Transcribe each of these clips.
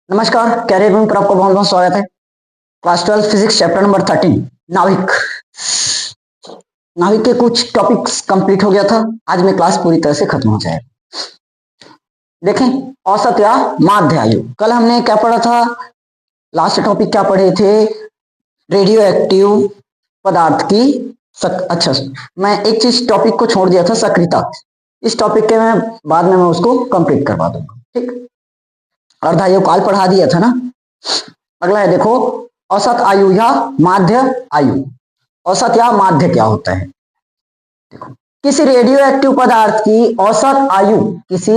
नमस्कार, कैरियर में पर आपका बहुत बहुत स्वागत है। क्लास 12 फिजिक्स चैप्टर नंबर 13 नाभिक। नाभिक के कुछ टॉपिक्स कंप्लीट हो गया था। आज में क्लास पूरी तरह से खत्म हो जाएगा। देखें, औसत या माध्य आयु। कल हमने क्या पढ़ा था? लास्ट टॉपिक क्या पढ़े थे? रेडियो एक्टिव पदार्थ की अच्छा, मैं एक चीज टॉपिक को छोड़ दिया था, सक्रियता। इस टॉपिक के मैं बाद में मैं उसको कंप्लीट करवा दूंगा। ठीक, अर्धायु काल पढ़ा दिया था ना। अगला है, देखो, औसत आयु या माध्य आयु। औसत या माध्य क्या होता है? देखो, किसी रेडियो एक्टिव पदार्थ की औसत आयु, किसी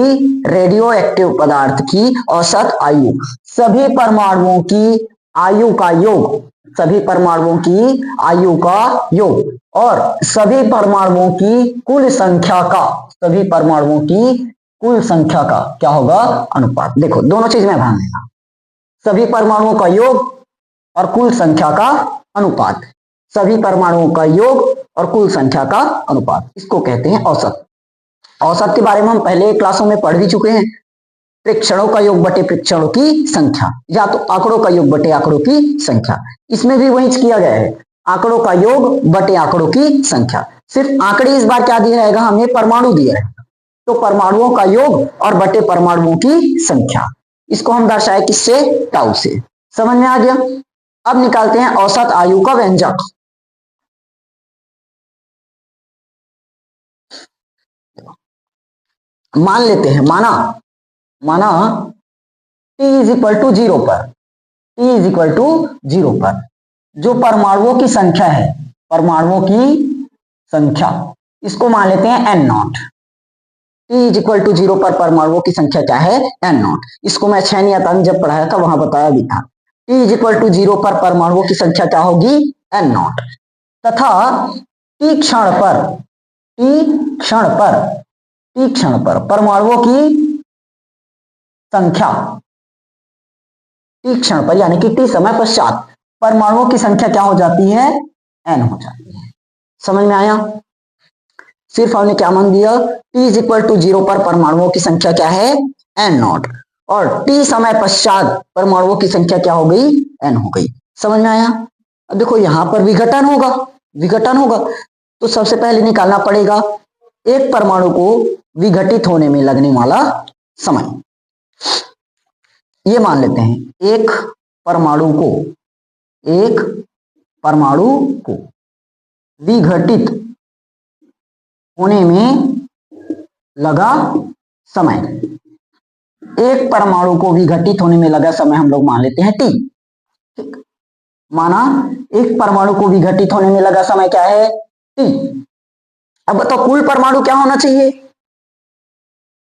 रेडियो एक्टिव पदार्थ की औसत आयु सभी परमाणुओं की आयु का योग, सभी परमाणुओं की आयु का योग और सभी परमाणुओं की कुल संख्या का, सभी परमाणुओं की कुल संख्या का क्या होगा? अनुपात। देखो, दोनों चीज में ध्यान देना, सभी परमाणुओं का योग और कुल संख्या का अनुपात, सभी परमाणुओं का योग और कुल संख्या का अनुपात, इसको कहते हैं औसत। औसत के बारे में हम पहले क्लासों में पढ़ भी चुके हैं। प्रेक्षणों का योग बटे प्रेक्षणों की संख्या, या तो आंकड़ों का योग बटे आंकड़ों की संख्या। इसमें भी वही किया गया है, आंकड़ों का योग बटे आंकड़ों की संख्या। सिर्फ आंकड़े इस बार क्या दिया रहेगा? हमें परमाणु दिया रहेगा, तो परमाणुओं का योग और बटे परमाणुओं की संख्या। इसको हम दर्शाए किससे? टाउ से। समझ में आ गया? अब निकालते हैं औसत आयु का व्यंजक। मान लेते हैं, माना t इज इक्वल टू 0 पर, t इज इक्वल टू 0 पर जो परमाणुओं की संख्या है, परमाणुओं की संख्या, इसको मान लेते हैं n naught. t is equal to 0 पर परमाणुओं की संख्या क्या है? n naught. इसको मैं 6 या जब पढ़ाया था वहां बताया भी था। t इज इक्वल टू 0 पर परमाणुओं की संख्या क्या होगी? n not. तथा t क्षण पर, t क्षण पर परमाणुओं की संख्या, t क्षण पर यानी कि t समय पश्चात परमाणुओं की संख्या क्या हो जाती है? n हो जाती है। समझ में आया? सिर्फ हमने क्या मान दिया? t इज इक्वल टू 0 पर परमाणुओं की संख्या क्या है? n not. और t समय पश्चात परमाणुओं की संख्या क्या हो गई? n हो गई। समझ में आया? अब देखो, यहां पर विघटन होगा, विघटन होगा तो सबसे पहले निकालना पड़ेगा एक परमाणु को विघटित होने में लगने वाला समय। ये मान लेते हैं एक परमाणु को विघटित होने में लगा समय, एक परमाणु को विघटित होने में लगा समय हम लोग मान लेते हैं t। ठीक, माना एक परमाणु को विघटित होने में लगा समय क्या है? t। अब बताओ कुल परमाणु क्या होना चाहिए?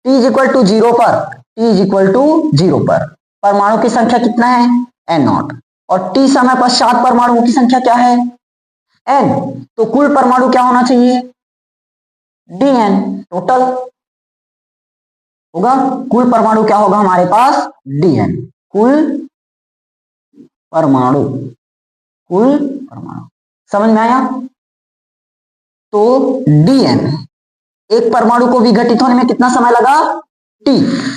t इज इक्वल टू 0 पर, t इज इक्वल टू 0 पर परमाणु की संख्या कितना है? n not. और t समय पश्चात परमाणुओं की संख्या क्या है? n। तो कुल परमाणु क्या होना चाहिए? dn टोटल होगा। कुल परमाणु क्या होगा हमारे पास? dn। कुल परमाणु, समझ में आया? तो dn, एक परमाणु को विघटित होने में कितना समय लगा? t।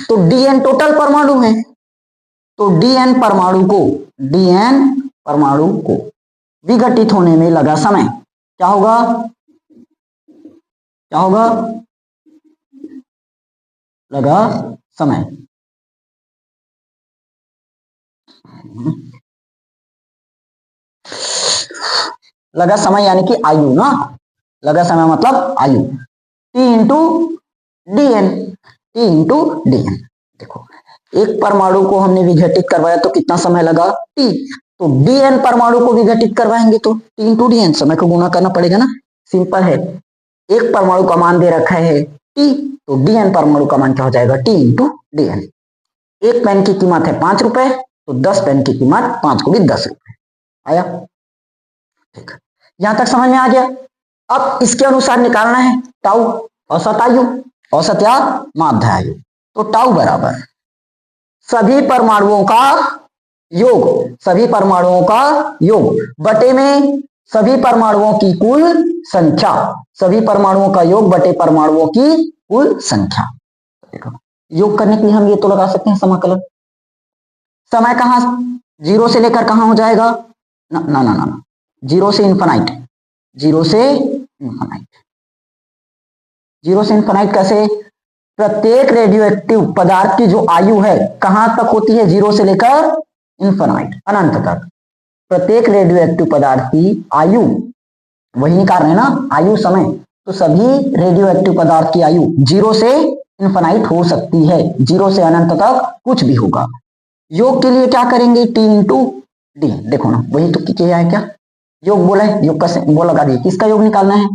तो dn टोटल परमाणु है, तो dn परमाणु को विघटित होने में लगा समय क्या होगा? क्या होगा? लगा समय, लगा समय यानी कि आयु ना, लगा समय मतलब आयु, t इंटू डी एन, देखो, एक परमाणु को हमने विघटित करवाया तो कितना समय लगा? t। तो dn परमाणु को विघटित करवाएंगे तो t इंटू डी एन, समय को गुणा करना पड़ेगा ना। सिंपल है, एक परमाणु का मान दे रखा है t, तो dn परमाणु का मान क्या हो जाएगा? t into D N. एक पेन की कीमत है 5 रुपए, तो 10 पेन की कीमत 5 को भी 10 रुपए। आया? ठीक, यहां तक समझ में आ गया? अब इसके अनुसार निकालना है टाउ, औसत आयु, औसत या माध्य आयु। तो टाउ बराबर सभी परमाणुओं का योग, सभी परमाणुओं का योग बटे में सभी परमाणुओं की कुल संख्या, सभी परमाणुओं का योग बटे परमाणुओं की कुल संख्या। योग करने के लिए हम ये तो लगा सकते हैं समाकलन। समय कहाँ, जीरो से लेकर कहाँ हो जाएगा, ना ना ना ना, जीरो से इन्फिनाइट, जीरो से इन्फिनाइट, जीरो से इन्फिनाइट कैसे, प्रत्येक रेडियो एक्टिव पदार्थ की जो आयु है कहां तक होती है, जीरो से लेकर इन्फिनाइट, अनंत तक। प्रत्येक रेडियो एक्टिव पदार्थ की आयु, वही निकाल रहे हैं ना, आयु समय, तो सभी रेडियो एक्टिव पदार्थ की आयु जीरो से इन्फिनाइट हो सकती है, जीरो से अनंत तक कुछ भी होगा। योग के लिए क्या करेंगे, टी इंटू डी, देखो ना वही तो किया है क्या, योग बोला है, योग का वो लगा दिए, किसका योग निकालना है,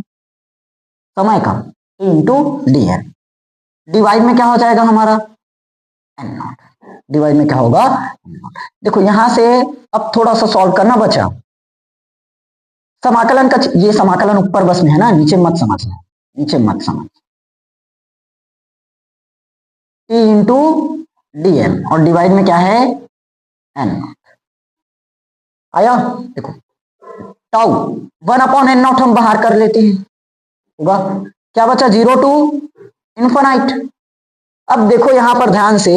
समय का, टी इंटू डी है। डिवाइड में क्या हो जाएगा हमारा, एन नॉट, डिवाइड में क्या होगा, देखो यहां से अब थोड़ा सा सॉल्व करना बचा, समाकलन का, ये समाकलन ऊपर बस में है ना, नीचे मत समझना, नीचे मत समझ, टी इंटू डी एम, और डिवाइड में क्या है, एन नॉट, आया, देखो टाउ 1/n0 हम बाहर कर लेते हैं, होगा क्या बचा, जीरो टू इन्फिनाइट। अब देखो यहां पर ध्यान से,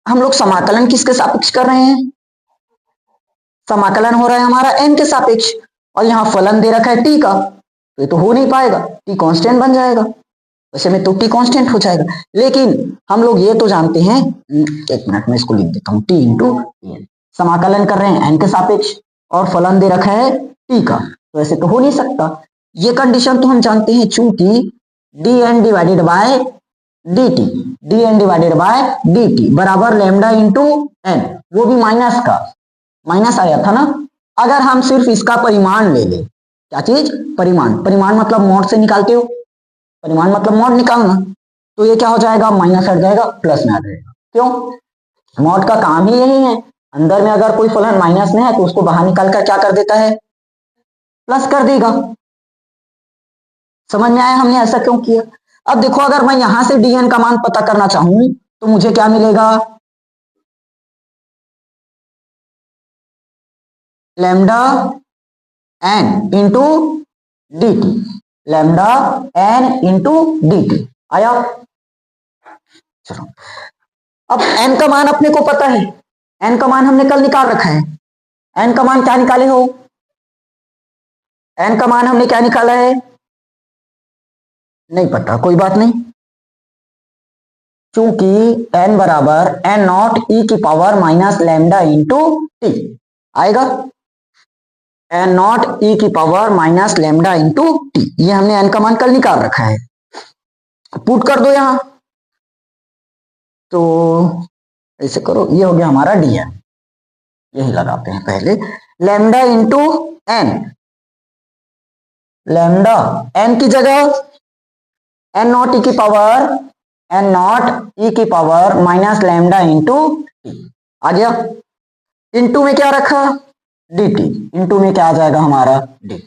हम लोग समाकलन किसके सापेक्ष कर रहे हैं, समाकलन हो रहा है हमारा n के सापेक्ष, और यहाँ फलन दे रखा है t का, तो ये तो हो नहीं पाएगा, t कांस्टेंट बन जाएगा, वैसे में तो t कांस्टेंट हो जाएगा, लेकिन हम लोग ये तो जानते हैं, एक मिनट में इसको लिख देता हूँ, t इंटू n, समाकलन कर रहे हैं n के सापेक्ष और फलन दे रखा है t का, तो ऐसे तो हो नहीं सकता, ये कंडीशन तो हम जानते हैं, चूंकि dn divided by dt, dn divided by dt बराबर लैम्डा इंटू n, वो भी माइनस का, माइनस आया था ना, अगर हम सिर्फ इसका परिमाण ले ले, क्या चीज, परिमाण, परिमाण मतलब मॉड से निकालते हो, परिमाण मतलब मॉड निकालना, तो ये क्या हो जाएगा, माइनस हट जाएगा, प्लस में आ जाएगा, क्यों, मॉड का काम ही यही है, अंदर में अगर कोई फलन माइनस में है तो उसको बाहर निकाल कर क्या कर देता है, प्लस कर देगा, समझ में आया हमने ऐसा क्यों किया। अब देखो अगर मैं यहां से dn का मान पता करना चाहूं तो मुझे क्या मिलेगा, lambda n into D T, lambda n into D T, आया, चलो अब n का मान अपने को पता है, n का मान हमने कल निकाल रखा है, n का मान क्या निकाले हो, n का मान हमने क्या निकाला है, नहीं पता, कोई बात नहीं, चूंकि n बराबर n नॉट ई की power minus lambda into T आएगा, n नॉट ई की power minus lambda into T, ये हमने n का मान कल निकाल रखा है, पुट कर दो यहां, तो ऐसे करो, ये हो गया हमारा dn, यही लगाते हैं पहले, lambda into n, lambda n की जगह n नॉट ई की पावर, n नॉट ई की power minus lambda into t आ गया, इंटू में क्या रखा, dt, इंटू में क्या आ जाएगा हमारा dt,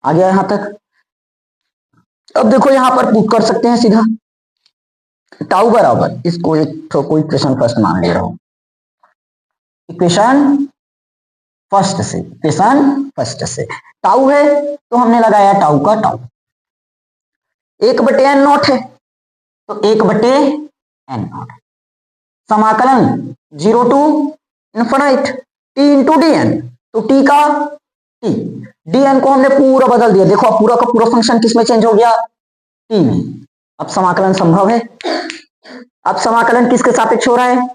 आ गया यहां तक। अब देखो यहां पर पुट कर सकते हैं सीधा, टाउ बराबर, इसको एक कोई इक्वेशन फर्स्ट मान ले रहा हूं, इक्वेशन फर्स्ट से, इक्वेशन फर्स्ट से टाउ है तो हमने लगाया टाउ का टाउ, 1/n नॉट है तो 1/n नॉट, समाकलन zero to infinite T into D N, तो टी का टी, डी एन को हमने पूरा बदल दिया, देखो अब पूरा का पूरा फंक्शन किसमें चेंज हो गया, टी में, अब समाकलन संभव है, अब समाकलन किसके सापेक्ष हो रहा है,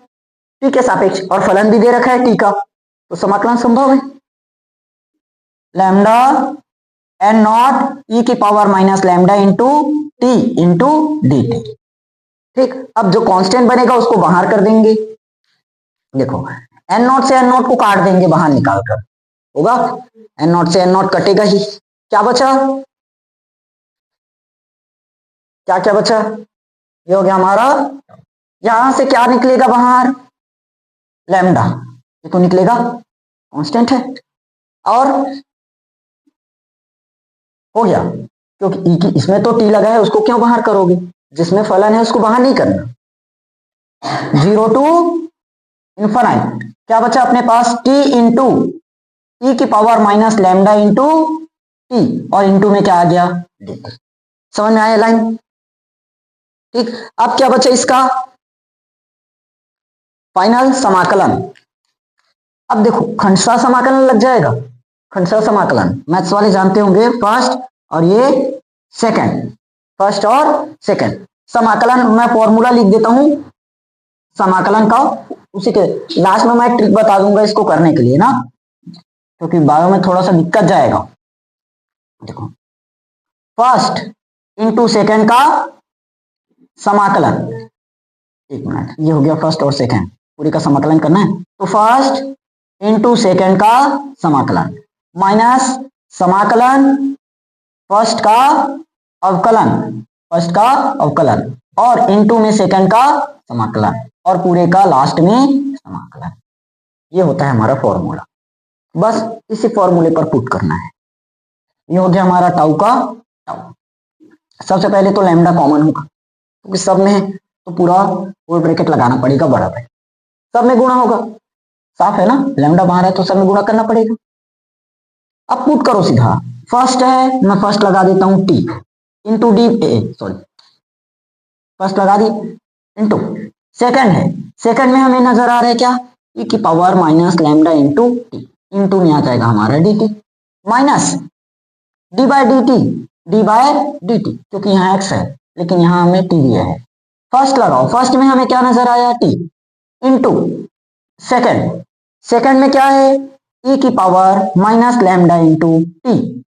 टी के सापेक्ष, और फलन भी दे रखा है टी का, तो समाकलन संभव है, लैम्डा एन नॉट ई की power minus lambda into T into D T, ठीक, अब जो कांस्टेंट बनेगा उसको बाहर कर देंगे, देखो एन नॉट से एन नॉट को काट देंगे बाहर निकाल कर, होगा एन नॉट से एन नॉट कटेगा ही, क्या बचा, क्या क्या बचा, ये हो गया हमारा, यहां से क्या निकलेगा बाहर, लैम्डा, ये तो निकलेगा कांस्टेंट है, और हो गया, क्योंकि ई की इसमें तो टी लगा है, उसको क्यों बाहर करोगे, जिसमें फलन है उसको बाहर नहीं करना, जीरो टू इन्फिनाइट, क्या बचा अपने पास, टी इंटू ई की power minus lambda into T, और इंटू में क्या आ गया डी, समझ में आया लाइन, ठीक, अब क्या बचा इसका, फाइनल समाकलन। अब देखो खंडशः समाकलन लग जाएगा, खंडशः समाकलन मैथ्स वाले जानते होंगे, फर्स्ट और ये सेकंड, फर्स्ट और सेकंड। समाकलन मैं फॉर्मूला लिख देता हूं समाकलन का, उसी के लास्ट में मैं ट्रिक बता दूंगा इसको करने के लिए ना, क्योंकि बायो में थोड़ा सा दिक्कत जाएगा। देखो फर्स्ट इंटू सेकंड का समाकलन, एक मिनट, ये हो गया फर्स्ट और सेकंड, पूरी का समाकलन करना है तो फर्स्ट इंटू सेकंड का समाकलन माइनस समाकलन फर्स्ट का अवकलन, फर्स्ट का अवकलन और इंटू में सेकंड का समाकलन और पूरे का लास्ट में समाकलन। ये होता है हमारा फॉर्मूला, बस इसी फॉर्मूले पर पुट करना है। ये हो गया हमारा टाउ का टाउ। सबसे पहले तो लैम्डा कॉमन होगा क्योंकि सब में है तो पूरा होल ब्रैकेट लगाना पड़ेगा बराबर, सब में गुणा होगा, साफ है ना, लैम्डा बाहर है तो सब में गुणा करना पड़ेगा। अब पुट करो सीधा, फर्स्ट है मैं फर्स्ट लगा देता हूं T into D, sorry first लगा दी इंटू, सेकंड है, सेकंड में हमें नजर आ रहा है क्या, ई की power minus lambda into T, into में आ जाएगा हमारा D T minus D by D T, D by D T, क्योंकि यहाँ एक्स है लेकिन यहाँ हमें टी दिया है। फर्स्ट लगाओ, फर्स्ट में हमें क्या नजर आया टी इंटू सेकंड, सेकंड में क्या है ई की power minus lambda into T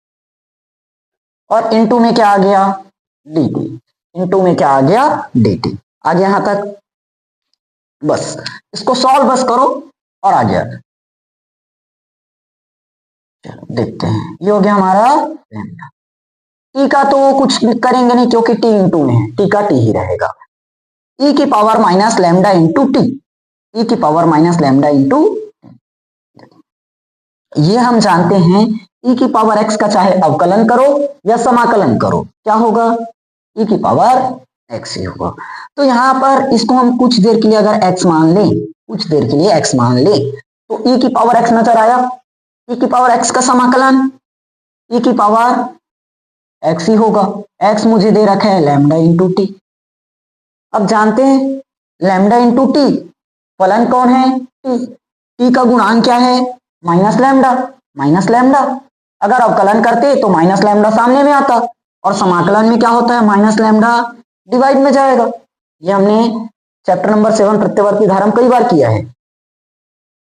और इंटू में क्या आ गया डी टी, इंटू में क्या आ गया डी टी, आ गया यहां तक। बस इसको सॉल्व बस करो और आ गया। चलो देखते हैं, ये हो गया हमारा लैम्डा। टी का तो कुछ करेंगे नहीं क्योंकि टी इंटू में है, टी का टी ही रहेगा, ई की power minus lambda into t, e की पावर माइनस लैम्डा इंटू, ये हम जानते हैं ई की पावर एक्स का चाहे अवकलन करो या समाकलन करो क्या होगा, ई की पावर एक्स ही होगा। तो यहाँ पर इसको हम कुछ देर के लिए अगर एक्स मान लें, कुछ देर के लिए एक्स मान लें तो ई की पावर एक्स नजर आया, ई की पावर एक्स का समाकलन ई की पावर एक्स ही होगा, एक्स मुझे दे रखा है लैम्डा इंटू टी। अब जानते हैं लैम्डा इंटू टी, फलन कौन है टी, टी का गुणांक क्या है माइनस लैम्डा, माइनस लैम्डा, अगर अवकलन करते तो माइनस लैम्डा सामने में आता और समाकलन में क्या होता है माइनस लैम्डा डिवाइड में जाएगा। ये हमने चैप्टर नंबर 7 प्रत्यवर्ती धारा कई बार किया है।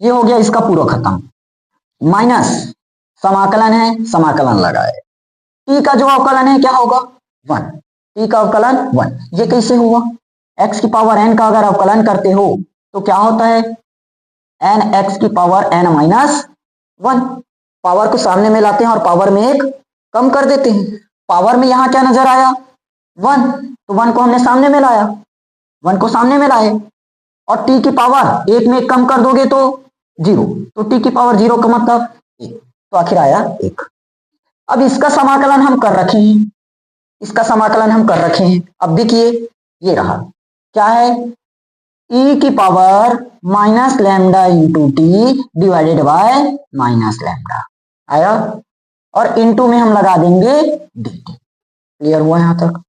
ये हो गया इसका पूरा खत्म, माइनस समाकलन है, समाकलन लगाए, टी का जो अवकलन है क्या होगा 1, टी का अवकलन 1, ये कैसे हुआ, एक्स की पावर एन का अगर अवकलन करते हो तो क्या होता है एन एक्स की पावर एन माइनस 1, पावर को सामने में लाते हैं और पावर में एक कम कर देते हैं, पावर में यहां क्या नजर आया 1, तो 1 को हमने सामने में लाया, 1 को सामने में लाए और टी की पावर एक में एक कम कर दोगे तो 0, तो टी की पावर 0 का मतलब 1, तो आखिर आया 1। अब इसका समाकलन हम कर रखे हैं, इसका समाकलन हम कर रखे हैं, अब देखिए ये रहा क्या है ई की power minus lambda into T divided by minus lambda आया और इंटू में हम लगा देंगे डी टी। क्लियर हुआ यहां तक,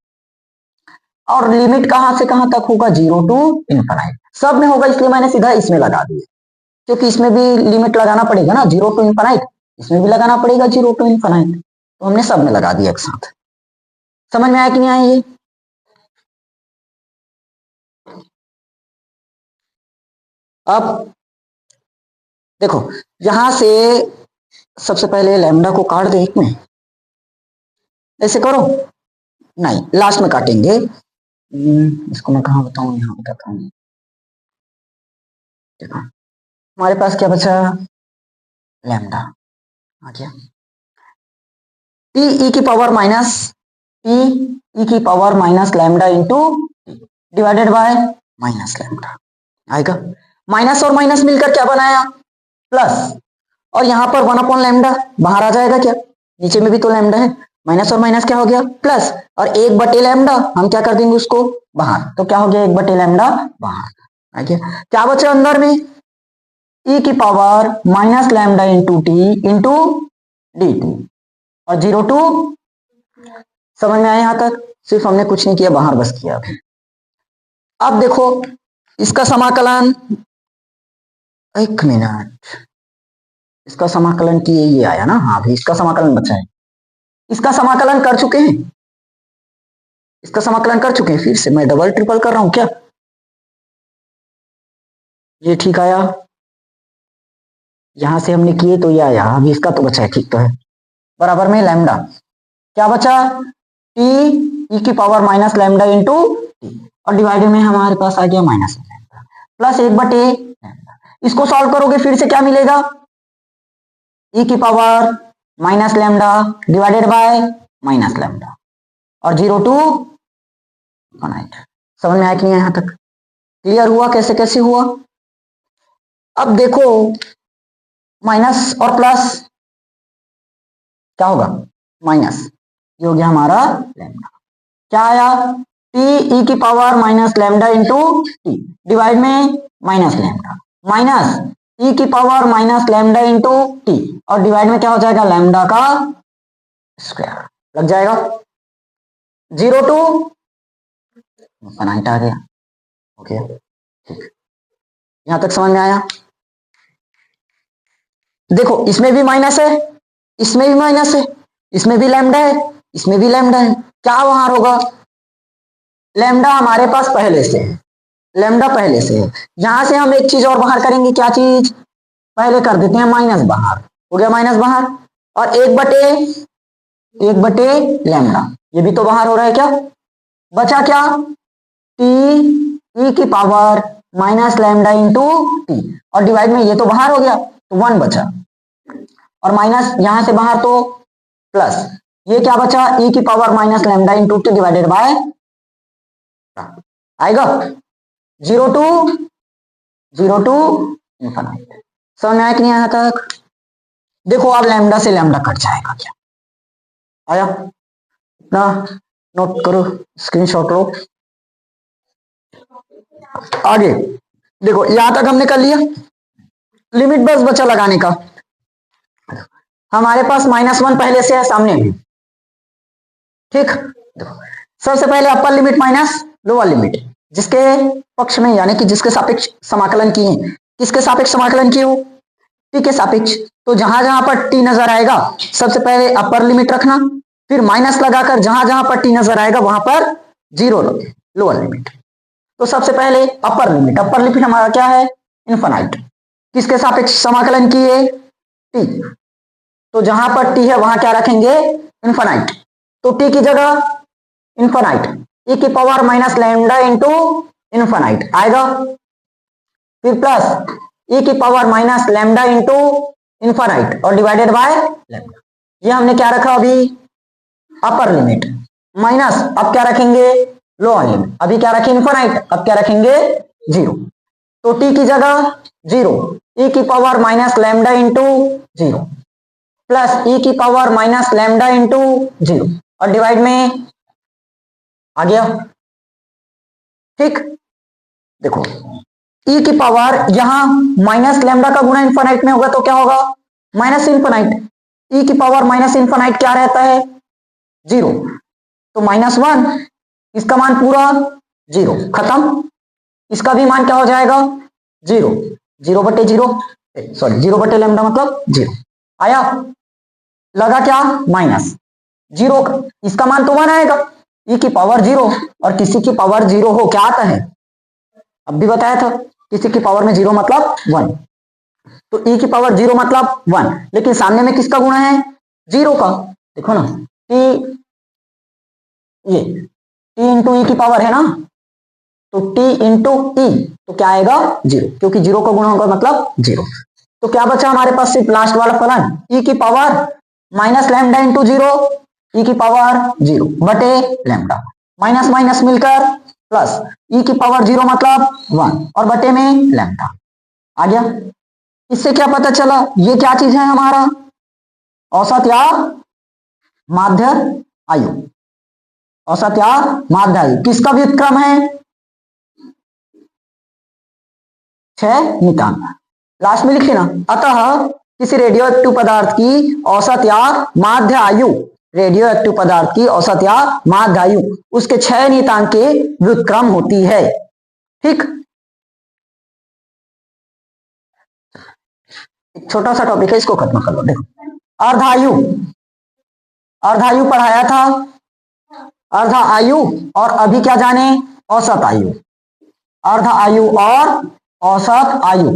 और लिमिट कहां से कहां तक होगा 0 टू इनफाइनाइट, सब में होगा इसलिए मैंने सीधा इसमें लगा दिया, क्योंकि इसमें भी लिमिट लगाना पड़ेगा ना 0 टू इनफाइनाइट, इसमें भी लगाना पड़ेगा 0 टू इनफाइनाइट, तो हमने सब में लगा दिया एक साथ। समझ में आया कि नहीं आया ये, अब देखो यहां से सबसे पहले लैम्डा को काट दे एक में, ऐसे करो, नहीं लास्ट में काटेंगे, इसको मैं कहां बताऊं, यहां बताता हूं। देखो हमारे पास क्या बचा लैम्डा आ गया, टी ई की पावर माइनस टी ई की power minus lambda into divided by minus lambda आएगा, माइनस और माइनस मिलकर क्या बनाया प्लस, और यहां पर 1 अपॉन लैम्डा बाहर आ जाएगा क्या, नीचे में भी तो लैम्डा है, माइनस और माइनस क्या हो गया प्लस, और 1 बटे लैम्डा हम क्या कर देंगे उसको बाहर, तो क्या हो गया 1 बटे लैम्डा बाहर आ गया, क्या बचा अंदर में ई की power minus lambda into T into D T और 0 टू, समझ में आया यहां तक, सिर्फ हमने कुछ नहीं किया बाहर बस किया। अब देखो इसका समाकलन एक मिनट, इसका समाकलन किए ये आया ना, हाँ भी इसका समाकलन बचा है। इसका समाकलन कर चुके हैं, इसका समाकलन कर चुके हैं। फिर से मैं डबल ट्रिपल कर रहा हूं क्या? ये ठीक आया, यहां से हमने किए तो ये आया, अभी इसका तो बचा है, ठीक तो है। बराबर में लैम्डा क्या बचा? टी ई की power minus lambda into T, और डिवाइडेड में हमारे पास आ गया माइनस लैम्डा प्लस 1/, इसको सॉल्व करोगे फिर से क्या मिलेगा? ई की power minus lambda divided by minus lambda और 0 to 1/8। समझ में आया कि नहीं यहां तक? क्लियर हुआ कैसे कैसे हुआ? अब देखो माइनस और प्लस क्या होगा? माइनस, ये हो गया हमारा लैम्डा। क्या आया? टी ई की power minus lambda into T divide में माइनस लैम्डा माइनस ई की power minus lambda into T, और डिवाइड में क्या हो जाएगा? लैम्डा का स्क्वायर लग जाएगा। 0 to 1/8 आ गया। ओके ठीक, यहां तक समझ में आया? देखो इसमें भी माइनस है, इसमें भी माइनस है, इसमें भी लैम्डा है, इसमें भी लैम्डा है। क्या बाहर होगा? लैम्डा हमारे पास पहले से है, लैम्डा पहले से है। यहां से हम एक चीज और बाहर करेंगे, क्या चीज? पहले कर देते हैं माइनस बाहर, हो गया माइनस बाहर, और 1/, लैम्डा, ये भी तो बाहर हो रहा है। क्या बचा? क्या? टी ई की power minus lambda into T, और डिवाइड में ये तो बाहर हो गया तो 1 बचा, और माइनस यहां से बाहर तो प्लस, ये क्या बचा? ई की power minus lambda into T divided by आएगा 0 to इनफिनिट। समझ में आया कि नहीं यहां तक? देखो अब लैम्डा से लैम्डा कट जाएगा, क्या आया? ना नोट करो, स्क्रीनशॉट लो। आगे देखो यहां तक हमने कर लिया, लिमिट बस बचा लगाने का। हमारे पास -1 पहले से है सामने में, ठीक। सबसे पहले upper limit minus lower limit, जिसके पक्ष में यानी कि जिसके सापेक्ष समाकलन किए, किसके सापेक्ष समाकलन किए हो? टी के सापेक्ष। तो जहां जहां पर टी नजर आएगा सबसे पहले अपर लिमिट रखना, फिर माइनस लगाकर जहां जहां पर टी नजर आएगा वहां पर 0 रखें, लोअर लिमिट। तो सबसे पहले अपर लिमिट, अपर लिमिट हमारा क्या है? इनफिनाइट। किसके सापेक्ष समाकलन किए? टी। तो जहां पर टी है वहां क्या रखेंगे? इनफिनाइट। तो टी की जगह इनफिनाइट, ई की power minus lambda into infinite आएगा, फिर प्लस ई की power minus lambda into infinite और डिवाइडेड बाय लैम्डा। ये हमने क्या रखा अभी? Upper limit. माइनस अब क्या रखेंगे? Lower limit. अभी क्या रखें? इनफिनाइट। अब क्या रखेंगे? 0। तो टी की जगह 0, ई की power minus lambda into 0 plus e की पावर माइनस लैम्डा इंटू 0 और डिवाइड में आ गया, ठीक। देखो ई की पावर यहां माइनस लैम्डा का गुणा इनफिनाइट में होगा तो क्या होगा? Minus infinite. ई की पावर माइनस इनफिनाइट क्या रहता है? 0। तो -1, इसका मान पूरा 0, खत्म। इसका भी मान क्या हो जाएगा? 0, 0/0, सॉरी 0/लैम्डा मतलब 0 आया। लगा क्या? माइनस 0, इसका मान तो 1 आएगा। ई की पावर 0 और किसी की पावर 0 हो क्या आता है? अब भी बताया था, किसी की पावर में 0 मतलब 1। तो ई की पावर 0 मतलब 1, लेकिन सामने में किसका गुणा है? 0 का। देखो ना, टी, ये टी इंटू ई की पावर है ना, तो टी इंटू ई तो क्या आएगा? 0, क्योंकि 0 का गुणा होगा मतलब 0। तो क्या बचा हमारे पास? सिर्फ लास्ट वाला फलन, ई की power minus lambda into 0, e की पावर 0 बटे लैम्डा, माइनस माइनस मिलकर प्लस, ई की पावर 0 मतलब 1 और बटे में लैम्डा आ गया। इससे क्या पता चला? ये क्या चीज है हमारा? औसत या माध्य आयु। औसत या माध्य आयु किसका व्युत्क्रम है? 6 नियतांक। लास्ट में लिख लेना। अतः किसी रेडियो एक्टिव पदार्थ की औसत या माध्य आयु, रेडियो एक्टिव पदार्थ की औसत या माध्य आयु उसके 6 नियतांक के व्युत्क्रम होती है, ठीक। एक छोटा सा टॉपिक है, इसको खत्म कर लो। देखो, अर्धायु, अर्धायु पढ़ाया था, अर्ध आयु और अभी क्या जाने, औसत आयु। अर्ध आयु और औसत आयु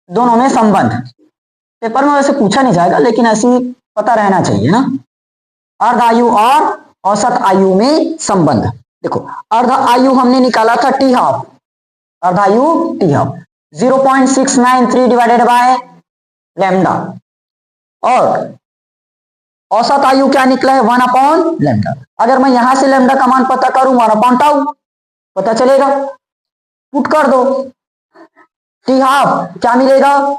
दोनों में संबंध पेपर में वैसे पूछा नहीं जाएगा, लेकिन ऐसी पता रहना चाहिए ना। अर्ध आयु और औसत आयु में संबंध। देखो, अर्ध आयु हमने निकाला था टी हाफ, अर्ध आयु T half 0.693 divided by lambda, और औसत आयु क्या निकला है 1/लैम्डा। अगर मैं यहां से लैम्डा का मान पता करूं 1/टाउ पता चलेगा, पुट कर दो, टी हाफ क्या मिलेगा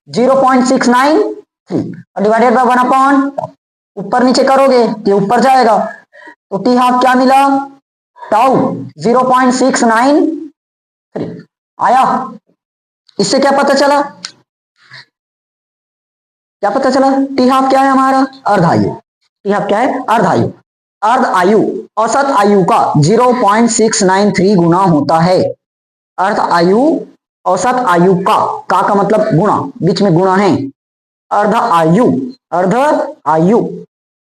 0.693 और डिवाइडेड बाय 1/टाउ, ऊपर नीचे करोगे ये ऊपर जाएगा, तो टी हाफ क्या मिला टाउ 0.693 आया। इससे क्या पता चला, क्या पता चला, टी हाफ क्या है हमारा अर्धायु, टी हाफ क्या है अर्धायु। अर्ध आयु औसत आयु का 0.693 गुना होता है। अर्ध आयु औसत आयु का मतलब गुणा, बीच में गुणा है। अर्ध आयु, अर्ध आयु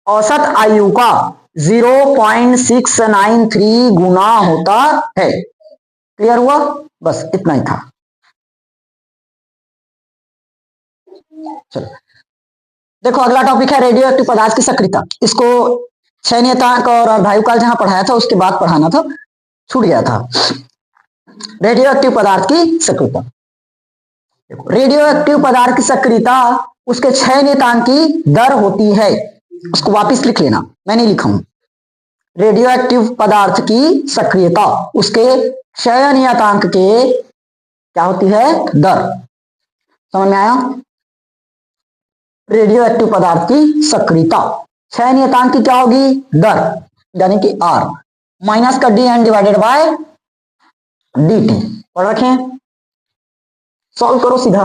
औसत आयु का 0.693 गुना होता है। क्लियर हुआ, बस इतना ही था। चलो देखो, अगला टॉपिक है रेडियो एक्टिव पदार्थ की सक्रियता। इसको क्षय नियतांक और अर्धायु काल जहां पढ़ाया था उसके बाद पढ़ाना था, छूट गया था। रेडियो एक्टिव पदार्थ की सक्रियता, रेडियो एक्टिव पदार्थ की सक्रियता उसके क्षय नियतांक की दर होती है। उसको वापस लिख लेना, मैं नहीं लिखा हूं। रेडियो एक्टिव पदार्थ की सक्रियता उसके क्षय नियतांक के क्या होती है दर। समझ में आया, रेडियो एक्टिव पदार्थ की सक्रियता क्षय नियतांक की क्या होगी दर, यानी कि आर माइनस का D N divided by D T. पढ़ रखें, सॉल्व करो सीधा।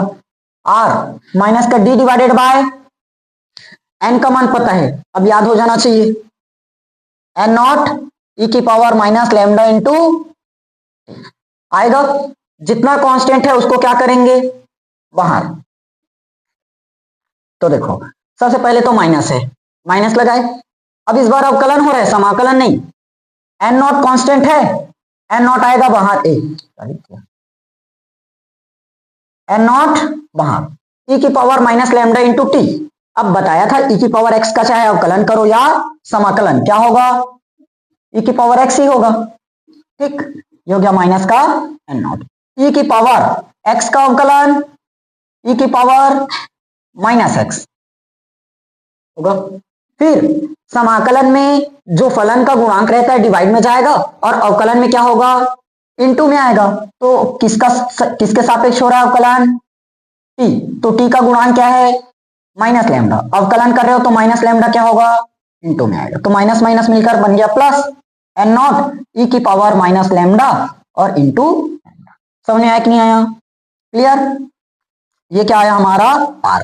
आर माइनस का डी डिवाइडेड बाय एन का मान पता है, अब याद हो जाना चाहिए, एन नॉट ई की पावर माइनस लैम्डा इंटू आएगा। जितना कांस्टेंट है उसको क्या करेंगे बाहर। तो देखो, सबसे पहले तो माइनस है, माइनस लगाए। अब इस बार अवकलन हो रहा है, समाकलन नहीं। एन नॉट कांस्टेंट है, एन नॉट आएगा बाहर, एन नॉट बाहर, ई की power minus lambda into T. अब बताया था ई की पावर एक्स का चाहे अवकलन करो या समाकलन, क्या होगा ई की पावर एक्स ही होगा। ठीक, ये हो गया माइनस का एन नॉट, ई की पावर एक्स का अवकलन ई की पावर माइनस एक्स होगा। फिर समाकलन में जो फलन का गुणांक रहता है डिवाइड में जाएगा और अवकलन में क्या होगा इनटू में आएगा। तो किसके सापेक्ष हो रहा है अवकलन टी, तो टी का गुणांक क्या है माइनस लैम्डा। अवकलन कर रहे हो तो माइनस लैम्डा क्या होगा इनटू में आएगा, तो माइनस माइनस मिलकर बन गया प्लस एन नॉट ई की पावर माइनस लैम्डा और इंटू। समझ में आया कि नहीं आया, क्लियर। ये क्या आया हमारा आर।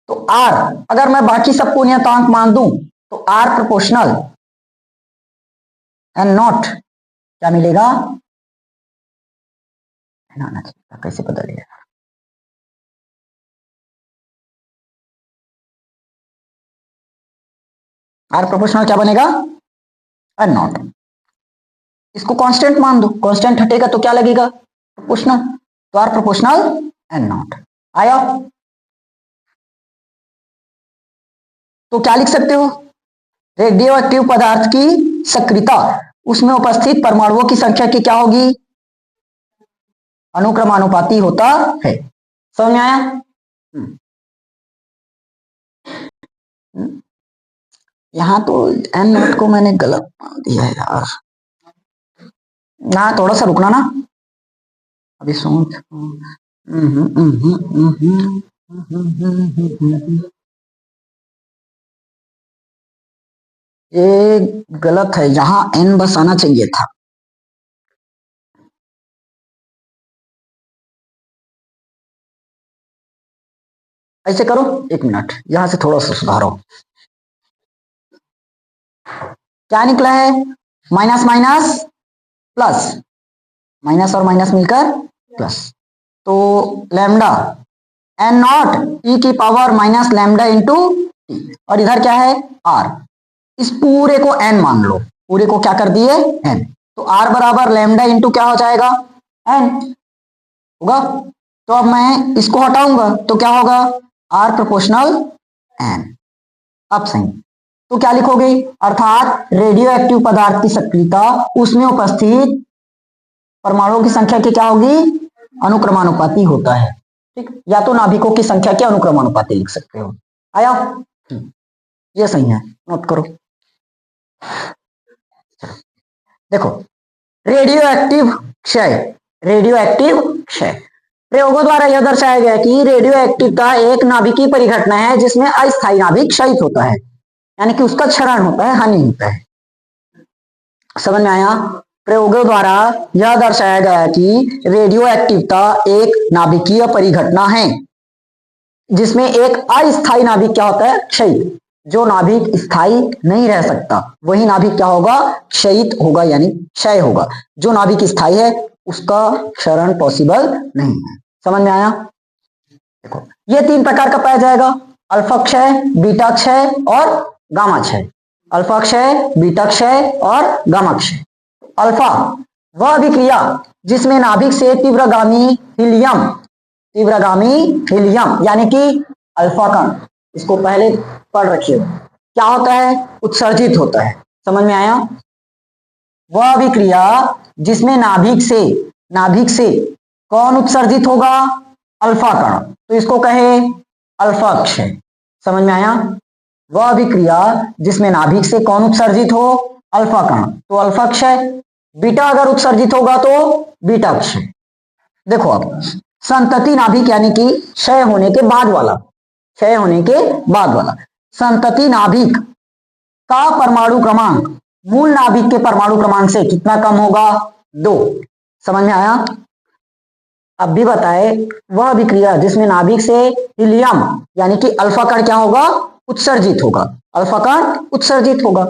तो आर अगर मैं बाकी सबको नियतांक मान दूं तो आर प्रोपोर्शनल एन नॉट क्या मिलेगा, कैसे बदलेगा, आर प्रोपोर्शनल क्या बनेगा एन नॉट। इसको कांस्टेंट मान दो, कांस्टेंट हटेगा तो क्या लगेगा प्रोपोर्शनल, तो आर प्रोपोर्शनल एन नॉट आया। तो क्या लिख सकते हो, रेडियो एक्टिव पदार्थ की सक्रियता उसमें उपस्थित परमाणुओं की संख्या की क्या होगी अनुक्रमानुपाती होता है। समझ में आया। यहां तो एन नॉट को मैंने गलत मान दिया है यार, ना थोड़ा सा रुकना ना, अभी सोच। ये गलत है, यहां एन बस आना चाहिए था। ऐसे करो, एक मिनट यहां से थोड़ा सा सुधारो। क्या निकला है माइनस माइनस प्लस, माइनस और माइनस मिलकर प्लस, तो लैम्डा एन नॉट ई की power minus lambda into T, और इधर क्या है आर। इस पूरे को एन मान लो, पूरे को क्या कर दिए एन, तो आर बराबर लैम्डा इंटू क्या हो जाएगा एन होगा। तो अब मैं इसको हटाऊंगा तो क्या होगा आर प्रोपोर्शनल एन। अब सही, तो क्या लिखोगे, अर्थात रेडियो एक्टिव पदार्थ की सक्रियता उसमें उपस्थित परमाणुओं की संख्या की क्या होगी, अनुक्रमानुपाती होता है। ठीक, या तो नाभिकों की संख्या के अनुक्रमानुपाती लिख सकते हो। आया, ये सही है, नोट करो। देखो, रेडियो एक्टिव क्षय, रेडियो एक्टिव क्षय प्रयोगों द्वारा यह दर्शाया गया कि रेडियो एक्टिवता एक नाभिकीय परिघटना है जिसमें अस्थायी नाभिक क्षयित होता है, यानी कि उसका क्षरण होता है, हानि होता है। समझ में आया। प्रयोगों द्वारा यह दर्शाया गया कि रेडियो एक्टिवता एक नाभिकीय परिघटना है जिसमें एक अस्थायी नाभिक क्या होता है क्षयित। जो नाभिक स्थायी नहीं रह सकता वही नाभिक क्या होगा क्षयित होगा, यानी क्षय होगा। जो नाभिक स्थायी है उसका क्षरण पॉसिबल नहीं है। समझ में आया। देखो, ये तीन प्रकार का पाया जाएगा, अल्फा क्षय, बीटा क्षय और गामा क्षय। अल्फा क्षय, बीटा क्षय और गामा क्षय। अल्फा वह अभिक्रिया जिसमें नाभिक से तीव्रगामी हीलियम, तीव्रगामी हीलियम यानी कि अल्फा कण, इसको पहले पढ़ रखिए, क्या होता है उत्सर्जित होता है। समझ में आया। वह अभिक्रिया जिसमें नाभिक से कौन उत्सर्जित होगा अल्फा कण, तो इसको कहे अल्फा क्षय। समझ में आया। वह अभिक्रिया जिसमें नाभिक से कौन उत्सर्जित हो अल्फा कण, तो अल्फा क्षय। बीटा अगर उत्सर्जित होगा तो बीटा क्षय। देखो अब संतति नाभिक यानी कि क्षय होने के बाद वाला, क्षय होने के बाद वाला संतति नाभिक का परमाणु क्रमांक मूल नाभिक के परमाणु क्रमांक से कितना कम होगा 2। समझ में आया। अब भी बताए, वह अभिक्रिया जिसमें नाभिक से हीलियम यानी कि अल्फा कण क्या होगा उत्सर्जित होगा, अल्फा कण उत्सर्जित होगा।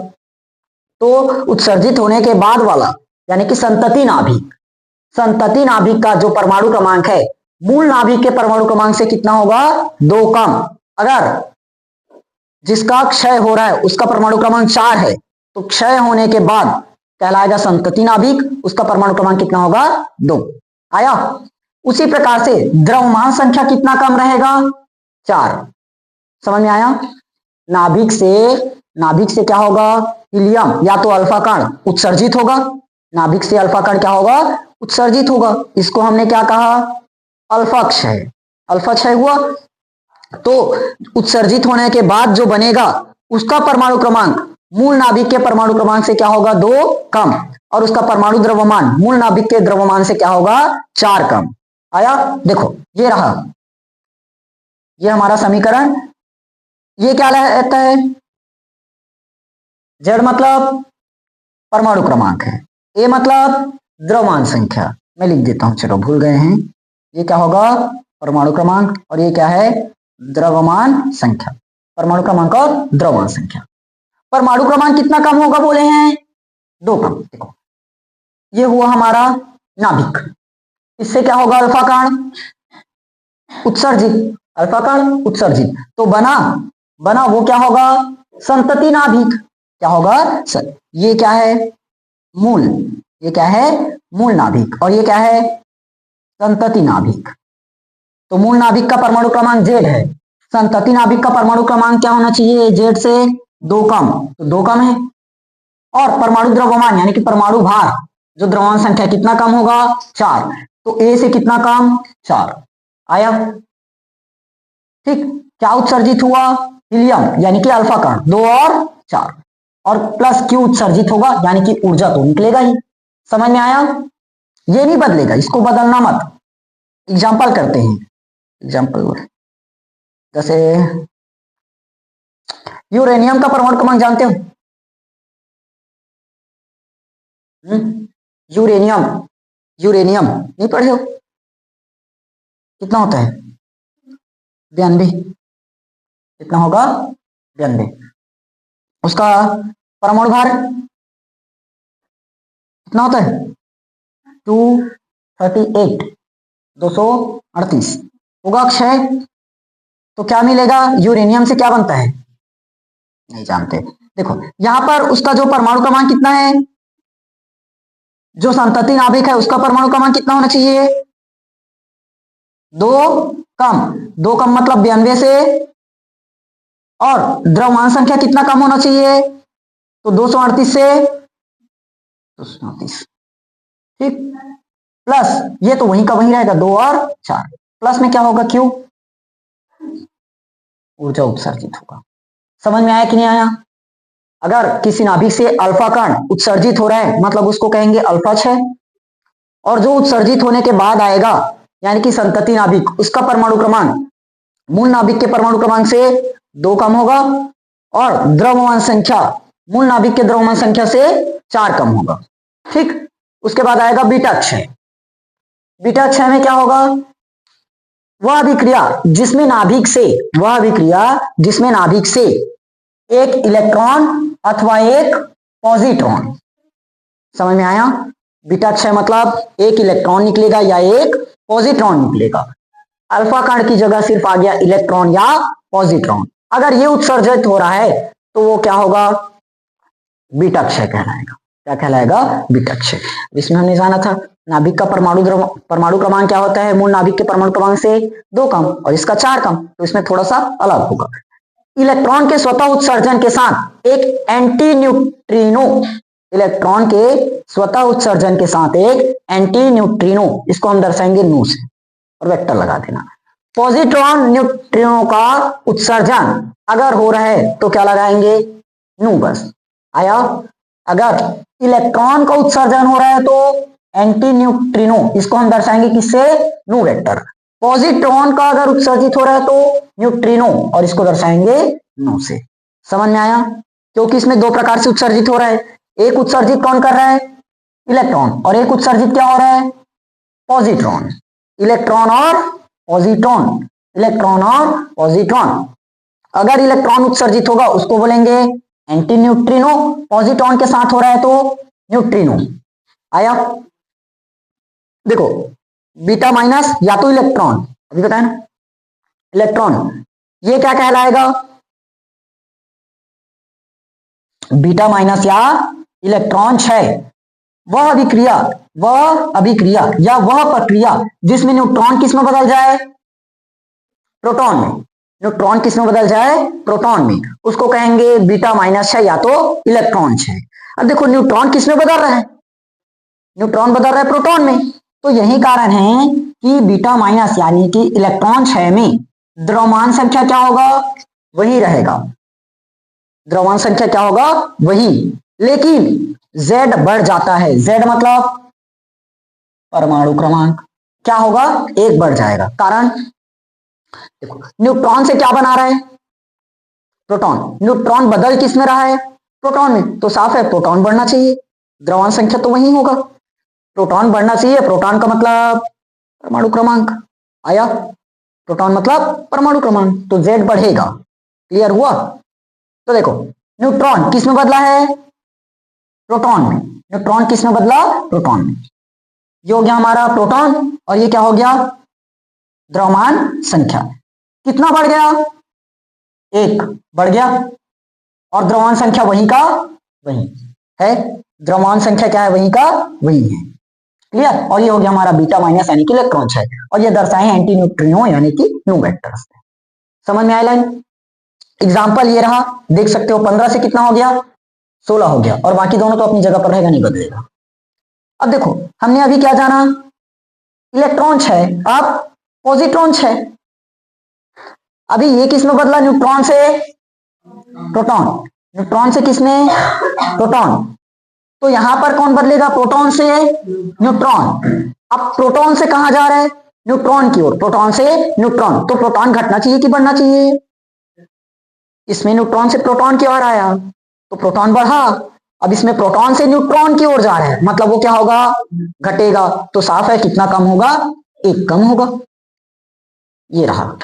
तो उत्सर्जित होने के बाद वाला यानी कि संतति नाभिक, संतति नाभिक का जो परमाणु क्रमांक है मूल नाभिक के परमाणु क्रमांक से कितना होगा 2 कम। अगर जिसका क्षय हो रहा है उसका परमाणु क्रमांक 4 है तो क्षय होने के बाद कहलाएगा संतति नाभिक, उसका परमाणु क्रमांक कितना होगा 2। आया। उसी प्रकार से द्रव्यमान संख्या कितना कम रहेगा 4। समझ में आया। नाभिक से क्या होगा हीलियम या तो अल्फा कण उत्सर्जित होगा, नाभिक से अल्फा कण क्या होगा उत्सर्जित होगा। इसको हमने क्या कहा अल्फा क्षय, अल्फा क्षय हुआ। तो उत्सर्जित होने के बाद जो बनेगा उसका परमाणु क्रमांक मूल नाभिक के परमाणु क्रमांक से क्या होगा 2 कम, और उसका परमाणु द्रव्यमान मूल नाभिक के द्रव्यमान से क्या होगा 4 कम। आया। देखो ये रहा, ये हमारा समीकरण। ये क्या रहता है जेड मतलब परमाणु क्रमांक है, ए मतलब द्रव्यमान संख्या। मैं लिख देता हूं, चलो भूल गए हैं। ये क्या होगा परमाणु क्रमांक और ये क्या है द्रव्यमान संख्या। परमाणु क्रमांक और द्रव्यमान संख्या। परमाणु क्रमांक कितना कम होगा बोले हैं 2 कम। देखो ये हुआ हमारा नाभिक, इससे क्या होगा अल्फा कण उत्सर्जित, अल्फा कण उत्सर्जित। तो बना वो क्या होगा संतति नाभिक। क्या होगा सर, ये क्या है मूल, ये क्या है मूल नाभिक और ये क्या है संतति नाभिक। तो मूल नाभिक का परमाणु क्रमांक जेड है, संतति नाभिक का परमाणु क्रमांक क्या होना चाहिए जेड से 2 कम, तो 2 कम है। और परमाणु द्रव्यमान यानी कि परमाणु भार, जो द्रव्यमान संख्या कितना कम होगा 4, तो ए से कितना कम 4। आया। ठीक, क्या उत्सर्जित हुआ हीलियम यानी कि अल्फा कण 2 और 4, और प्लस क्यू उत्सर्जित होगा यानी कि ऊर्जा तो निकलेगा ही। समझ में आया। ये नहीं बदलेगा, इसको बदलना मत। एग्जाम्पल करते हैं, एग्जाम्पल जैसे यूरेनियम का परमाणु क्रमांक जानते हो यूरेनियम, यूरेनियम नहीं पढ़े हो, कितना होता है 92, कितना होगा 92। उसका परमाणु भार कितना होता है 238, 238 होगा क्षय तो क्या मिलेगा, यूरेनियम से क्या बनता है नहीं जानते। देखो यहां पर उसका जो परमाणु क्रमांक कितना है, जो संतति नाभिक है उसका परमाणु क्रमांक कितना होना चाहिए, 2 कम। 2 कम मतलब 92 से, और द्रव्यमान संख्या कितना कम होना चाहिए, तो 238 से 238, ठीक। प्लस ये तो वहीं का वहीं रहेगा, 2 और 4, प्लस में क्या होगा, क्यू, ऊर्जा उत्सर्जित होगा। समझ में आया कि नहीं आया। अगर किसी नाभिक से अल्फा कण उत्सर्जित हो रहा है मतलब उसको कहेंगे अल्फा 6, और जो उत्सर्जित होने के बाद आएगा यानी कि संतति नाभिक, उसका परमाणु क्रमांक मूल नाभिक के परमाणु क्रमांक से 2 कम होगा, और द्रव्यमान संख्या मूल नाभिक के द्रव्यमान संख्या से 4 कम होगा, ठीक। उसके बाद आएगा बीटा क्षय। बीटा क्षय में क्या होगा, वह अभिक्रिया जिसमें नाभिक से, वह अभिक्रिया जिसमें नाभिक से एक इलेक्ट्रॉन अथवा एक पॉजिट्रॉन, समझ में आया। बीटा क्षय मतलब एक इलेक्ट्रॉन निकलेगा या एक पॉजिट्रॉन निकलेगा। अल्फा कण की जगह सिर्फ आ गया इलेक्ट्रॉन या पॉजिट्रॉन। अगर ये उत्सर्जित हो रहा है तो वो क्या होगा, बीटा क्षय कहलाएगा। क्या कहलाएगा, बीटा क्षय। इसमें हमने जाना था नाभिक का परमाणु क्रमांक क्या होता है, मूल नाभिक के परमाणु क्रमांक से 2 कम और इसका 4 कम, तो इसमें थोड़ा सा अलग होगा। इलेक्ट्रॉन के स्वतः उत्सर्जन के साथ एक एंटी न्यूट्रिनो, इलेक्ट्रॉन के स्वतः उत्सर्जन के साथ एक एंटी न्यूट्रिनो, इसको हम दर्शाएंगे नू से और वेक्टर लगा देना। पॉजिट्रॉन न्यूट्रिनो का उत्सर्जन अगर हो रहा है तो क्या लगाएंगे, नू, बस आया। अगर इलेक्ट्रॉन का उत्सर्जन हो रहा है तो एंटी न्यूट्रिनो, इसको हम दर्शाएंगे किससे, नू वेक्टर। पॉजिट्रॉन का अगर उत्सर्जित हो रहा है तो न्यूट्रिनो, और इसको दर्शाएंगे नू से। समझ में आया, क्योंकि इसमें 2 प्रकार से उत्सर्जित हो रहा है। एक उत्सर्जित कौन कर रहा है, इलेक्ट्रॉन, और एक उत्सर्जित क्या हो रहा है, पॉजिट्रॉन। इलेक्ट्रॉन और पॉजिट्रॉन, इलेक्ट्रॉन और पॉजिट्रॉन। अगर इलेक्ट्रॉन उत्सर्जित होगा उसको बोलेंगे एंटी न्यूट्रिनो, पॉजिट्रॉन के साथ हो रहा है तो न्यूट्रिनो। आया, देखो बीटा माइनस या तो इलेक्ट्रॉन, अभी बताया ना इलेक्ट्रॉन, ये क्या कहलाएगा, बीटा माइनस या इलेक्ट्रॉन क्षय। वह अभिक्रिया या वह प्रक्रिया जिसमें न्यूट्रॉन किस में बदल जाए, प्रोटॉन में। न्यूट्रॉन किस में बदल जाए, प्रोटॉन में, उसको कहेंगे बीटा माइनस क्षय या तो इलेक्ट्रॉन क्षय। अब देखो न्यूट्रॉन किस में बदल रहा है, न्यूट्रॉन बदल रहा है प्रोटॉन में, तो यही कारण है कि बीटा माइनस यानी कि इलेक्ट्रॉन क्षय में द्रव्यमान संख्या क्या होगा, वही रहेगा। द्रव्यमान संख्या क्या होगा, वही, लेकिन Z बढ़ जाता है। Z मतलब परमाणु क्रमांक क्या होगा, 1 बढ़ जाएगा। कारण देखो न्यूट्रॉन से क्या बना रहा है, प्रोटॉन। न्यूट्रॉन बदल किस में रहा है, प्रोटॉन में, तो साफ है प्रोटॉन बढ़ना चाहिए, द्रव्यमान संख्या तो वही होगा, प्रोटॉन बढ़ना चाहिए। प्रोटॉन का मतलब परमाणु क्रमांक, आया, प्रोटॉन मतलब परमाणु क्रमांक, तो Z बढ़ेगा। क्लियर हुआ। तो देखो न्यूट्रॉन किस में बदला है, प्रोटॉन में। न्यूट्रॉन किस में बदला, प्रोटॉन में। ये हो गया हमारा प्रोटॉन, और ये क्या हो गया, द्रव्यमान संख्या कितना बढ़ गया, 1 बढ़ गया, और द्रव्यमान संख्या वही का वही है। द्रव्यमान संख्या क्या है, वही का वही है। क्लियर। और ये हो गया हमारा बीटा माइनस यानी कि इलेक्ट्रॉन क्षय, और ये दर्शाए एंटी न्यूट्रिनो यानी कि न्यू वेक्टर्स। समझ में आया लाइन। एग्जाम्पल ये रहा, देख सकते हो 15 से कितना हो गया, 16 हो गया, और बाकी दोनों तो अपनी जगह पर रहेगा, नहीं बदलेगा। अब देखो हमने अभी क्या जाना, इलेक्ट्रॉन क्षय, अब पॉजिट्रॉन क्षय। अभी ये किसमें बदला, न्यूट्रॉन से प्रोटॉन, न्यूट्रॉन से किसमें, प्रोटॉन। तो यहां पर कौन बदलेगा, प्रोटॉन से न्यूट्रॉन। अब प्रोटॉन से कहां जा रहा है, न्यूट्रॉन की ओर, प्रोटॉन से न्यूट्रॉन, तो प्रोटॉन घटना चाहिए कि बढ़ना चाहिए, इसमें न्यूट्रॉन से प्रोटॉन की ओर आया तो प्रोटॉन बढ़ा। अब इसमें प्रोटॉन से न्यूट्रॉन की ओर जा रहा है, मतलब वो क्या होगा, घटेगा। तो साफ है कितना कम होगा, 1 कम होगा। ये रहा,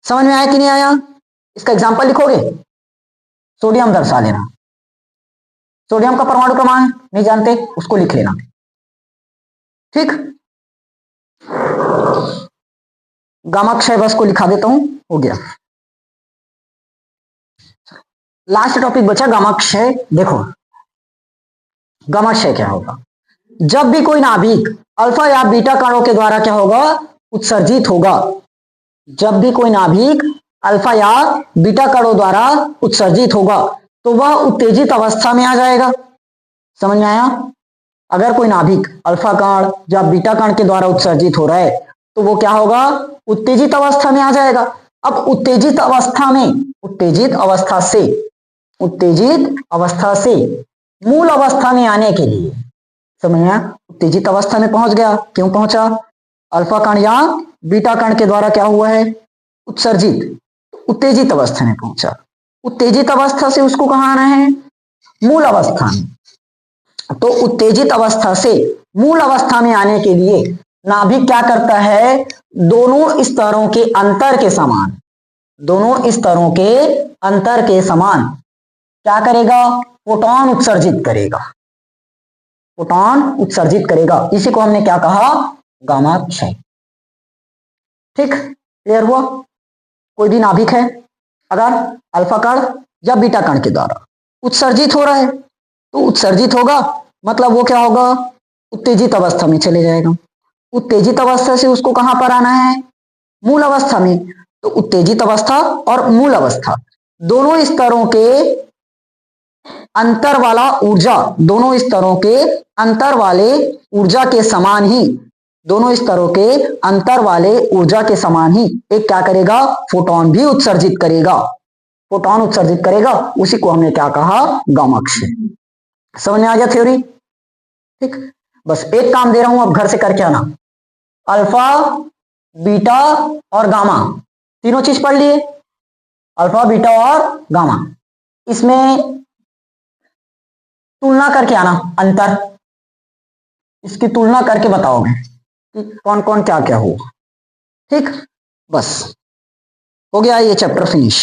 समझ में आया कि नहीं आया। इसका एग्जांपल लिखोगे, सोडियम दर्शा लेना, सोडियम का परमाणु क्रमांक नहीं जानते उसको लिख लेना, ठीक। गामा क्षय बस को लिखा देता हूं, हो गया। लास्ट टॉपिक बचा गामाक्षय। देखो गामाक्षय क्या होगा, जब भी कोई नाभिक अल्फा या बीटा कणों के द्वारा क्या होगा, उत्सर्जित होगा। जब भी कोई नाभिक अल्फा या बीटा कणों द्वारा उत्सर्जित होगा तो वह उत्तेजित अवस्था में आ जाएगा। समझ में आया? अगर कोई नाभिक अल्फा कण या बीटा कण के द्वारा उत्सर्जित हो रहा है तो वो क्या होगा, उत्तेजित अवस्था में आ जाएगा। अब उत्तेजित अवस्था से मूल अवस्था में आने के लिए, समझ में आया? उत्तेजित अवस्था में पहुंच गया, क्यों पहुंचा, अल्फा कण या बीटा कण के द्वारा क्या हुआ है, उत्सर्जित, उत्तेजित अवस्था में पहुंचा। उत्तेजित अवस्था से उसको कहां आना है, मूल अवस्था में। तो उत्तेजित अवस्था से मूल अवस्था में आने के लिए नाभिक क्या करता है, दोनों स्तरों के अंतर के समान क्या करेगा, फोटोन उत्सर्जित करेगा। इसी को हमने क्या कहा, गामाक्षय। ठीक, क्लियर हुआ? कोई भी नाभिक है अगर अल्फा कण या बीटा कण के द्वारा उत्सर्जित हो रहा है तो उत्सर्जित होगा, मतलब वो क्या होगा, उत्तेजित अवस्था में चले जाएगा। उत्तेजित अवस्था से उसको कहां पर आना है, मूल अवस्था में। तो उत्तेजित अवस्था और मूल अवस्था दोनों स्तरों के अंतर वाला ऊर्जा, दोनों स्तरों के अंतर वाले ऊर्जा के समान ही, दोनों स्तरों के अंतर वाले ऊर्जा के समान ही एक क्या करेगा, फोटोन भी उत्सर्जित करेगा। फोटोन उत्सर्जित करेगा, उसी को हमने क्या कहा, गामाक्षय। समझ में आ गया थ्योरी? ठीक, बस एक काम दे रहा हूं, अब घर से करके आना। अल्फा, बीटा और गामा तीनों चीज पढ़ लिए, अल्फा बीटा और गामा। इसमें तुलना करके आना, अंतर, इसकी तुलना करके बताओगे कि कौन कौन क्या क्या हुआ। ठीक, बस हो गया ये चैप्टर फिनिश।